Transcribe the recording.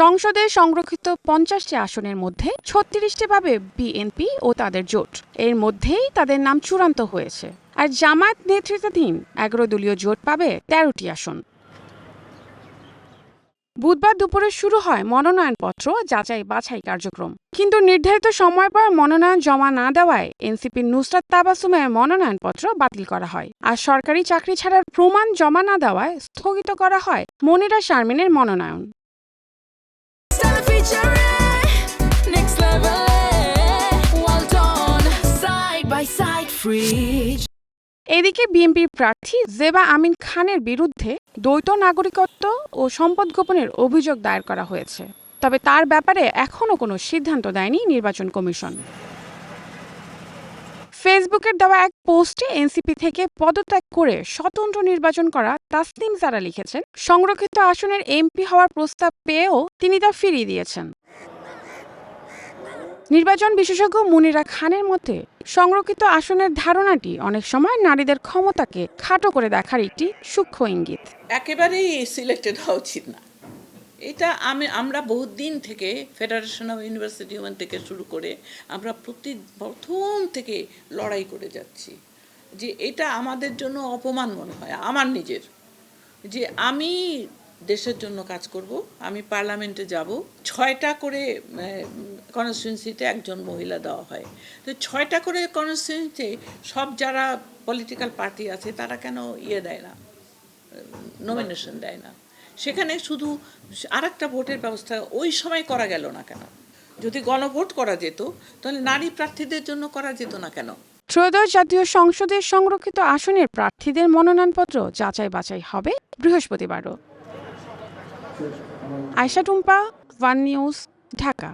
সংসদে সংরক্ষিত ৫০টি আসনের মধ্যে ৩৬টি পাবে বিএনপি ও তাদের জোট। এর মধ্যেই তাদের নাম চূড়ান্ত হয়েছে। আর জামায়াত নেতৃত্বাধীন ১১ দলীয় জোট পাবে ১৩টি আসন। বুধবার দুপুরে শুরু হয় মনোনয়নপত্র যাচাই বাছাই কার্যক্রম। কিন্তু নির্ধারিত সময় পর মনোনয়ন জমা না দেওয়ায় এনসিপির নুসরাত তাবাসসুমের মনোনয়নপত্র বাতিল করা হয়। আর সরকারি চাকরি ছাড়ার প্রমাণ জমা না দেওয়ায় স্থগিত করা হয় মনিরা শারমিনের মনোনয়ন। এদিকে বিএনপির প্রার্থী জেবা আমিন খানের বিরুদ্ধে দ্বৈত নাগরিকত্ব ও সম্পদ গোপনের অভিযোগ দায়ের করা হয়েছে। তবে তার ব্যাপারে এখনও কোনো সিদ্ধান্ত দেয়নি নির্বাচন কমিশন। ফেসবুকের দেওয়া এক পোস্টে এনসিপি থেকে পদত্যাগ করে স্বতন্ত্র নির্বাচন করা তাসনিম জারা লিখেছেন, সংরক্ষিত আসনের এমপি হওয়ার প্রস্তাব পেয়েও তিনি তা ফিরিয়ে দিয়েছেন। নির্বাচন বিশেষজ্ঞ মুনিরা খানের মতে, সংরক্ষিত আসনের ধারণাটি অনেক সময় নারীদের ক্ষমতাকে খাটো করে দেখার একটি সূক্ষ্ম ইঙ্গিত। একেবারেই সিলেক্টেড হওয়া উচিত না। এটা আমরা বহুদিন থেকে ফেডারেশন অফ ইউনিভার্সিটি ওমেন থেকে শুরু করে আমরা প্রথম থেকে লড়াই করে যাচ্ছি যে এটা আমাদের জন্য অপমান মনে হয় আমার নিজের, যে আমি দেশের জন্য কাজ করব, আমি পার্লামেন্টে যাব, ৬টা করে কনস্টিটিউয়েন্সিতে একজন মহিলা দেওয়া হয়। তো ৬টা করে কনস্টিটিউয়েন্সিতে সব যারা পলিটিক্যাল পার্টি আছে তারা কেন দেয় না, নমিনেশন দেয় না? সেখানে শুধু আরেকটা ভোটের ব্যবস্থা ওই সময় করা গেল না কেন? যদি গণভোট করা যেত তাহলে নারী প্রার্থীদের জন্য করা যেত না কেন? ত্রয়োদশ জাতীয় সংসদের সংরক্ষিত আসনের প্রার্থীদের মনোনয়নপত্র যাচাই বাছাই হবে বৃহস্পতিবারও। Ayesha Tumpa, one news, Dhaka.